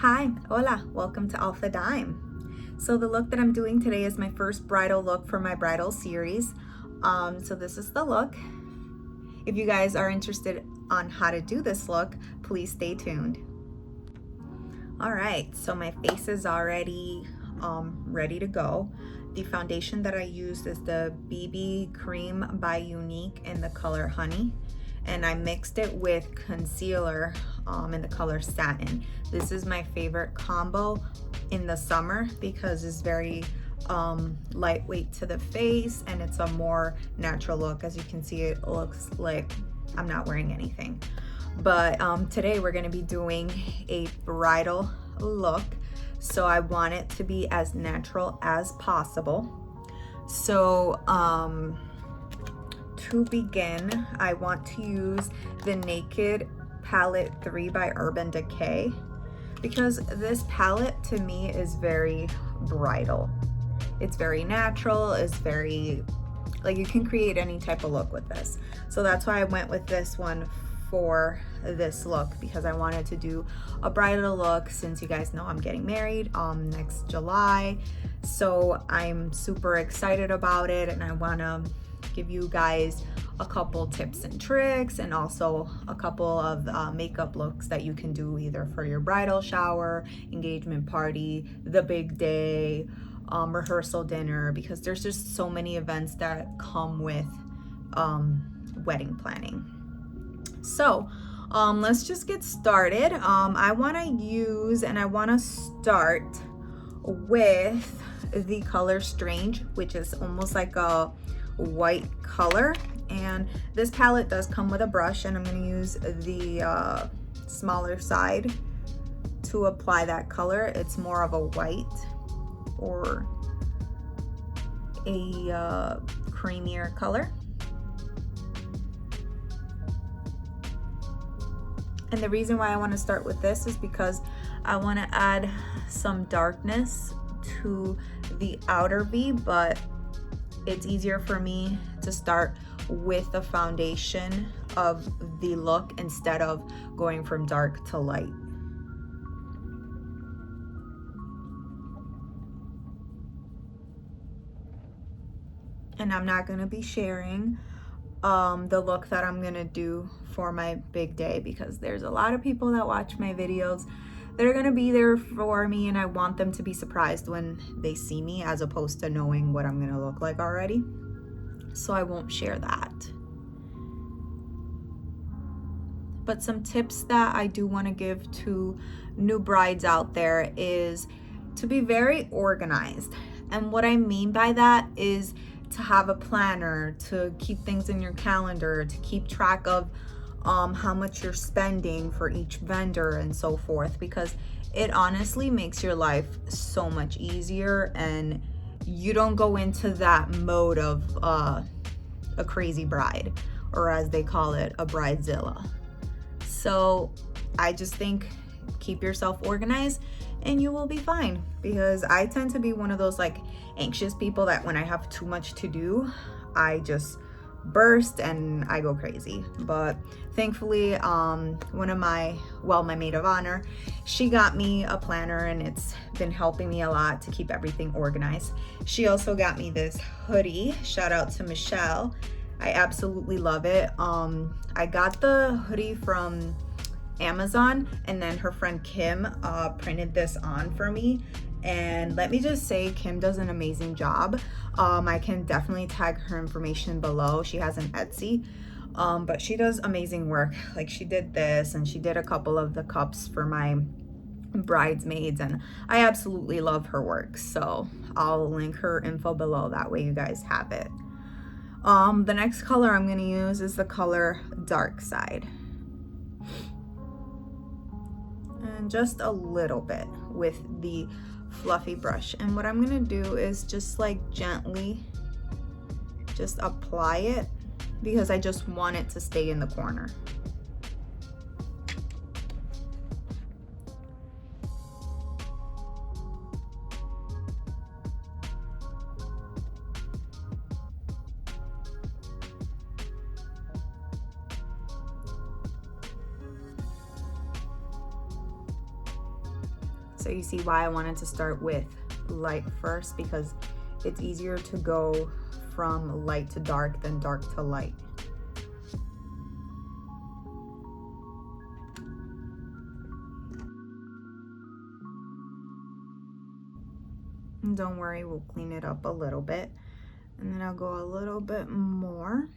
Hi, hola, welcome to Alfa Dime. So the look that I'm doing today is my first bridal look for my bridal series. So this is the look. If you guys are interested on how to do this look, please stay tuned. All right, so my face is already ready to go. The foundation that I used is the BB Cream by Younique in the color Honey. And I mixed it with concealer in the color Satin. This is my favorite combo in the summer because it's very lightweight to the face and it's a more natural look. As you can see, it looks like I'm not wearing anything. But today we're gonna be doing a bridal look. So I want it to be as natural as possible. So, to begin, I want to use the Naked Palette 3 by Urban Decay because this palette to me is very bridal. It's very natural, it's very, like you can create any type of look with this. So that's why I went with this one for this look because I wanted to do a bridal look since you guys know I'm getting married next July. So I'm super excited about it and I want to give you guys a couple tips and tricks and also a couple of makeup looks that you can do either for your bridal shower, engagement party, the big day, rehearsal dinner, because there's just so many events that come with wedding planning. So let's just get started. I want to start with the color Strange, which is almost like a white color, and this palette does come with a brush and I'm going to use the smaller side to apply that color. It's more of a white or a creamier color. And the reason why I want to start with this is because I want to add some darkness to the outer V, but it's easier for me to start with the foundation of the look instead of going from dark to light. And I'm not going to be sharing the look that I'm going to do for my big day because there's a lot of people that watch my videos that are going to be there for me and I want them to be surprised when they see me as opposed to knowing what I'm going to look like already. So I won't share that. But some tips that I do want to give to new brides out there is to be very organized. And what I mean by that is to have a planner, to keep things in your calendar, to keep track of how much you're spending for each vendor and so forth, because it honestly makes your life so much easier and you don't go into that mode of a crazy bride, or as they call it, a bridezilla. So I just think keep yourself organized and you will be fine, because I tend to be one of those like anxious people that when I have too much to do, I just burst and I go crazy. But thankfully my maid of honor, she got me a planner and it's been helping me a lot to keep everything organized. She also got me this hoodie. Shout out to Michelle. I absolutely love it. I got the hoodie from Amazon and then her friend Kim printed this on for me, and let me just say Kim does an amazing job. I can definitely tag her information below. She has an Etsy, but she does amazing work. Like she did this and she did a couple of the cups for my bridesmaids and I absolutely love her work, so I'll link her info below, that way you guys have it. The next color I'm going to use is the color Dark Side, and just a little bit with the fluffy brush. And what I'm going to do is just like gently just apply it because I just want it to stay in the corner. So you see why I wanted to start with light first, because it's easier to go from light to dark than dark to light. And don't worry, we'll clean it up a little bit. And then I'll go a little bit more.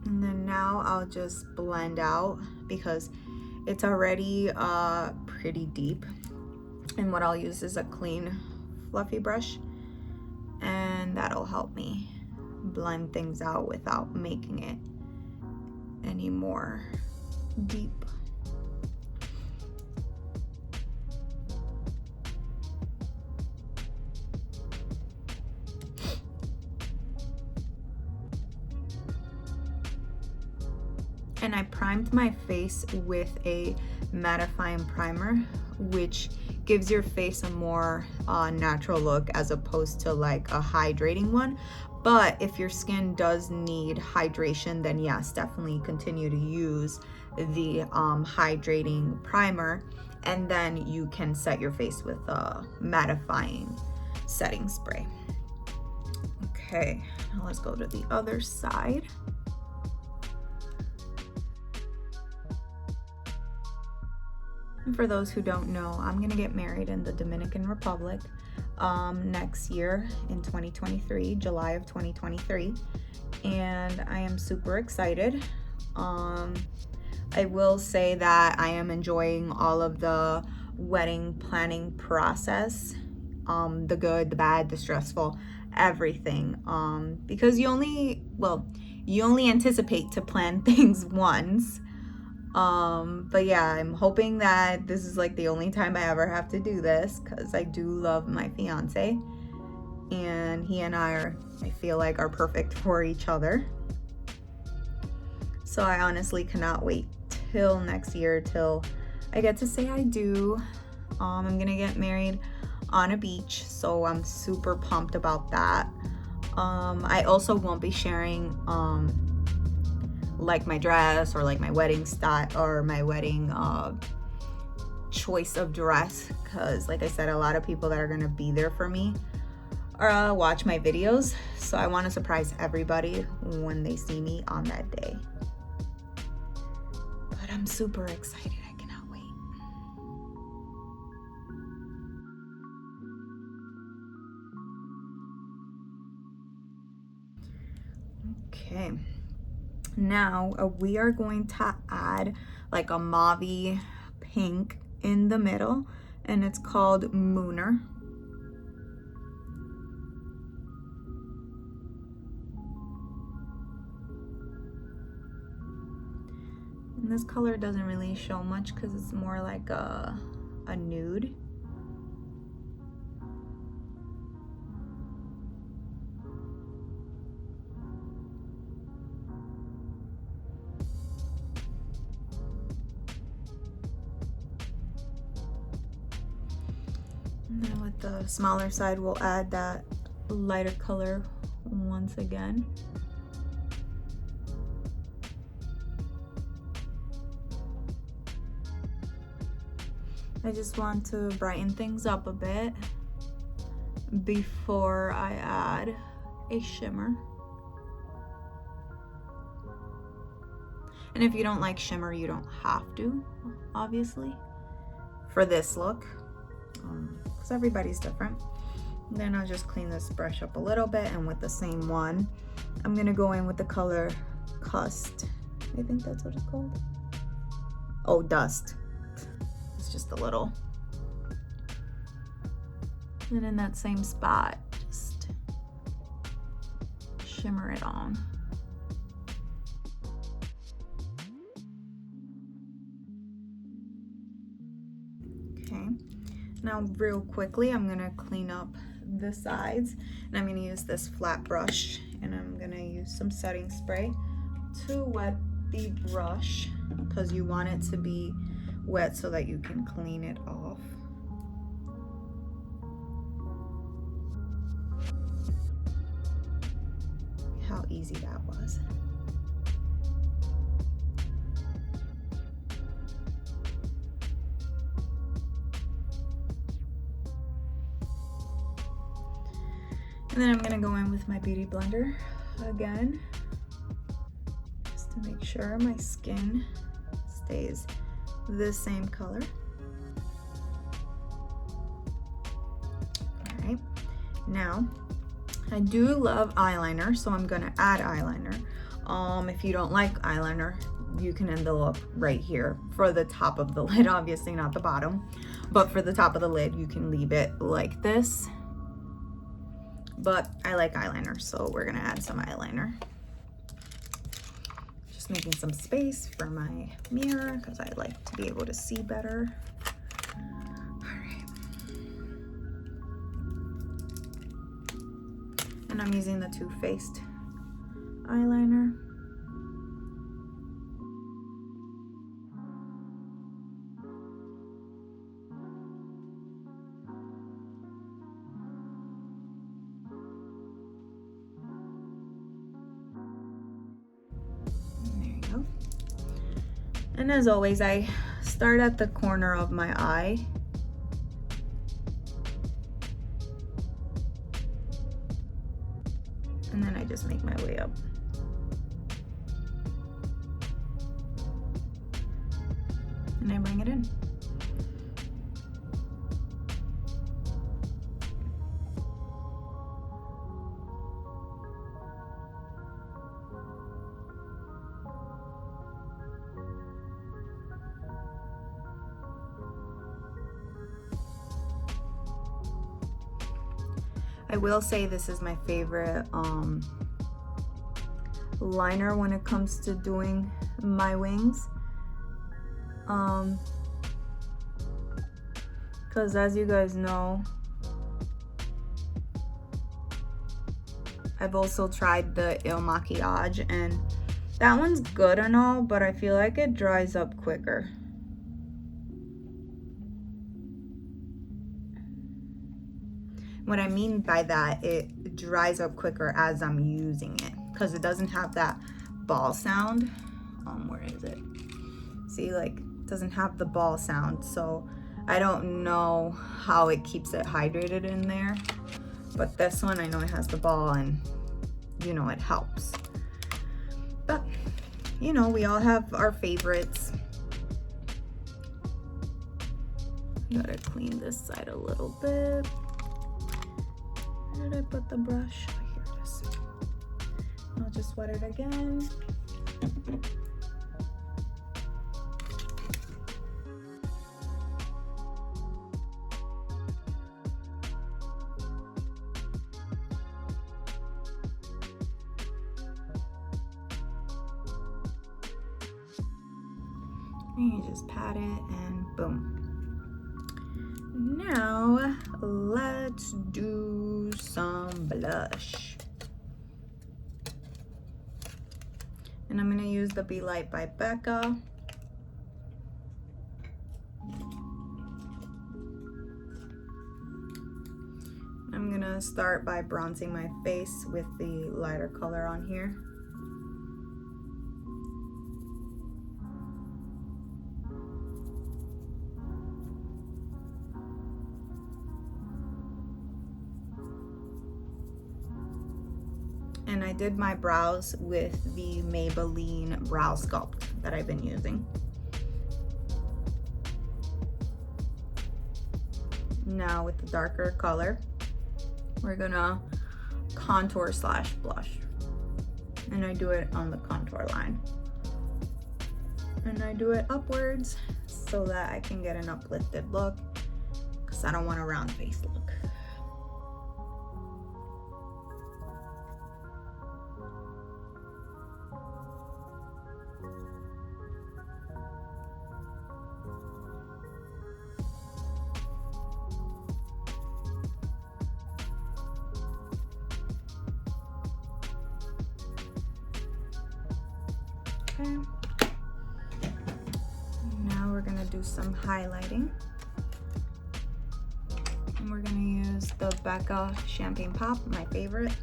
And then now I'll just blend out because it's already pretty deep. And what I'll use is a clean, fluffy brush, and that'll help me blend things out without making it any more deep. And I primed my face with a mattifying primer, which gives your face a more natural look as opposed to like a hydrating one. But if your skin does need hydration, then yes, definitely continue to use the hydrating primer, and then you can set your face with a mattifying setting spray. Okay, now let's go to the other side. And for those who don't know, I'm gonna get married in the Dominican Republic next year in 2023, July of 2023, and I am super excited. I will say that I am enjoying all of the wedding planning process, the good, the bad, the stressful, everything, because you only anticipate to plan things once. But yeah, I'm hoping that this is like the only time I ever have to do this, because I do love my fiance, and he and I feel like are perfect for each other. So I honestly cannot wait till next year till I get to say I do. I'm gonna get married on a beach, so I'm super pumped about that. I also won't be sharing like my dress or like my wedding style or my wedding choice of dress, because like I said, a lot of people that are gonna be there for me watch my videos, so I want to surprise everybody when they see me on that day. But I'm super excited, I cannot wait. Okay, now we are going to add like a mauve pink in the middle, and it's called Mooner. And this color doesn't really show much because it's more like a nude. And then with the smaller side, we'll add that lighter color once again. I just want to brighten things up a bit before I add a shimmer. And if you don't like shimmer, you don't have to, obviously, for this look, because everybody's different. And then I'll just clean this brush up a little bit, and with the same one, I'm gonna go in with the color Cust. I think that's what it's called. Oh, Dust. It's just a little. And in that same spot, just shimmer it on. Okay, now real quickly, I'm gonna clean up the sides, and I'm gonna use this flat brush, and I'm gonna use some setting spray to wet the brush, because you want it to be wet so that you can clean it off. easy that was. And then I'm gonna go in with my beauty blender again, just to make sure my skin stays the same color. All right, now I do love eyeliner, so I'm gonna add eyeliner. If you don't like eyeliner, you can end the look right here for the top of the lid, obviously not the bottom, but for the top of the lid, you can leave it like this. But I like eyeliner, so we're gonna add some eyeliner. Just making some space for my mirror because I like to be able to see better. All right. And I'm using the Too Faced eyeliner. And as always, I start at the corner of my eye. And then I just make my way up. And I bring it in. I will say this is my favorite liner when it comes to doing my wings. Because as you guys know, I've also tried the Makiage, and that one's good and all, but I feel like it dries up quicker. What I mean by that, it dries up quicker as I'm using it because it doesn't have that ball sound. Where is it? See, like, it doesn't have the ball sound, so I don't know how it keeps it hydrated in there. But this one, I know it has the ball, and you know, it helps. But you know, we all have our favorites. Gotta clean this side a little bit. Where did I put the brush? Oh, here it is. I'll just wet it again. And you just pat it and boom. Now let's do some blush. And I'm gonna use the Be Light by Becca. I'm gonna start by bronzing my face with the lighter color on here. And I did my brows with the Maybelline Brow Sculpt that I've been using. Now with the darker color, we're gonna contour slash blush. And I do it on the contour line. And I do it upwards so that I can get an uplifted look, because I don't want a round face look. Okay. Now we're gonna do some highlighting. And we're gonna use the Becca Champagne Pop, my favorite.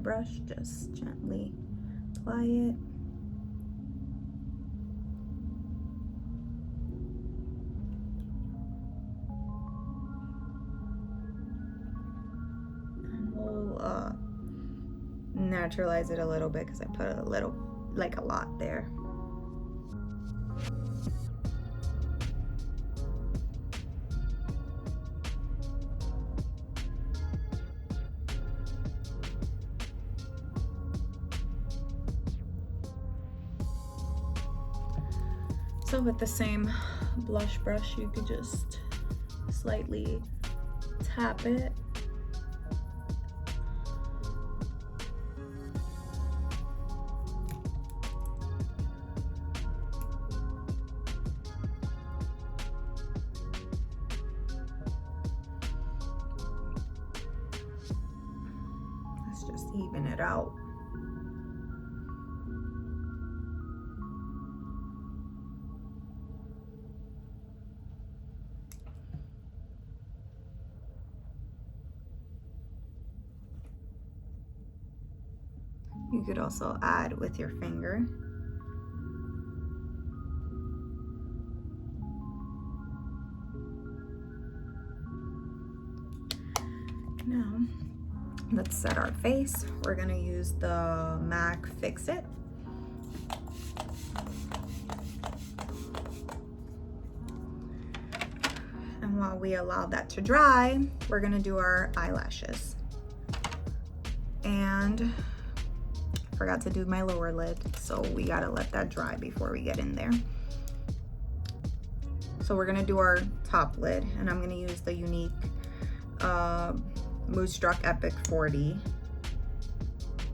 brush, just gently apply it. And we'll naturalize it a little bit because I put a little, like a lot there. So with the same blush brush, you could just slightly tap it. Let's just even it out. You could also add with your finger. Now, let's set our face. We're gonna use the MAC Fix It. And while we allow that to dry, we're gonna do our eyelashes. And forgot to do my lower lid, so we gotta let that dry before we get in there. So we're gonna do our top lid, and I'm gonna use the Younique Moonstruck Epic 40.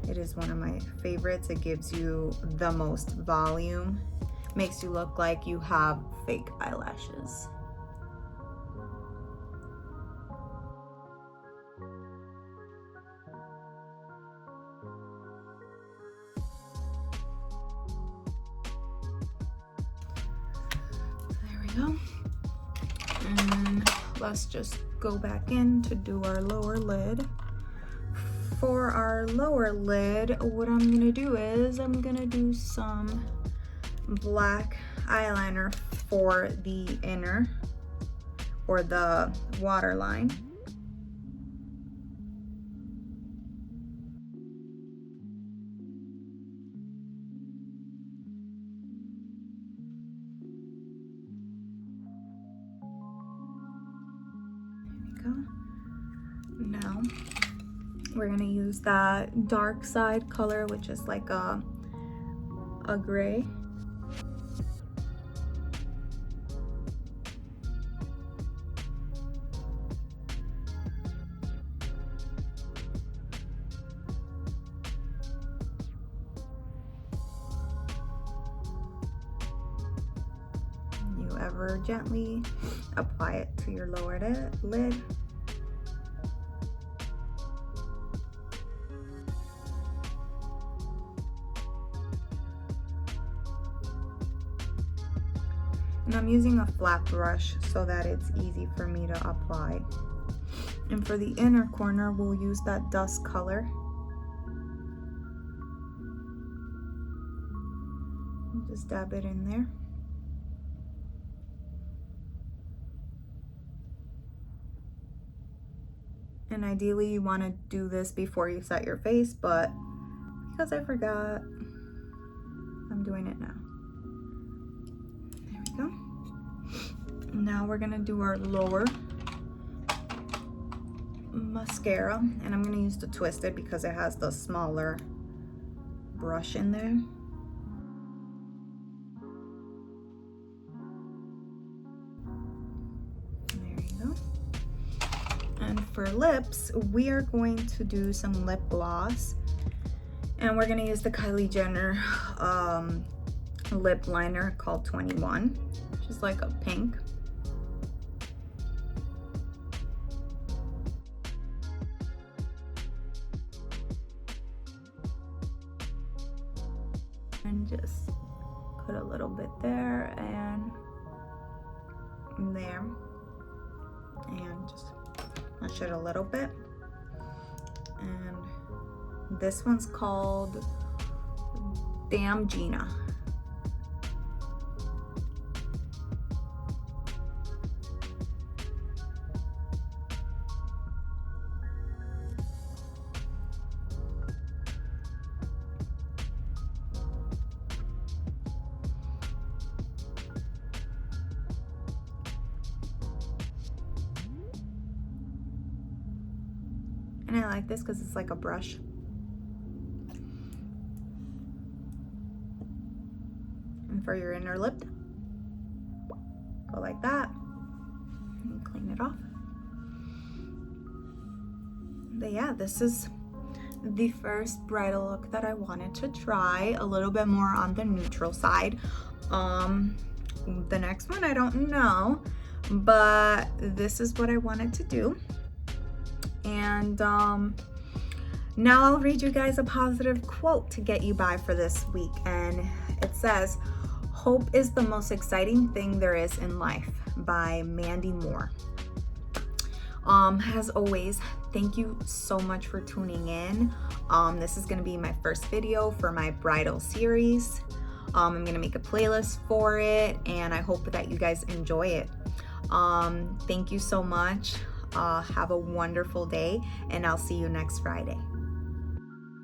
It is one of my favorites. It gives you the most volume, makes you look like you have fake eyelashes. And let's just go back in to do our lower lid. For our lower lid, what I'm gonna do is I'm gonna do some black eyeliner for the inner or the waterline. Now we're gonna use that dark side color, which is like a gray. You ever gently apply it to your lower lid. And I'm using a flat brush so that it's easy for me to apply. And for the inner corner, we'll use that dust color. Just dab it in there. And ideally you want to do this before you set your face, but because I forgot, I'm doing it now. There we go. Now we're gonna do our lower mascara, and I'm gonna use the Twisted because it has the smaller brush in there. There you go. And for lips, we are going to do some lip gloss, and we're gonna use the Kylie Jenner lip liner called 21, which is like a pink. And just put a little bit there and there, and just push it a little bit and This one's called Damn Gina. And I like this because it's like a brush. And for your inner lip, go like that and clean it off. But yeah, this is the first bridal look that I wanted to try, a little bit more on the neutral side. The next one I don't know, but this is what I wanted to do. And now I'll read you guys a positive quote to get you by for this week. And it says, "Hope is the most exciting thing there is in life," by Mandy Moore. As always, thank you so much for tuning in. This is gonna be my first video for my bridal series. I'm gonna make a playlist for it, and I hope that you guys enjoy it. Thank you so much. Have a wonderful day, and I'll see you next Friday.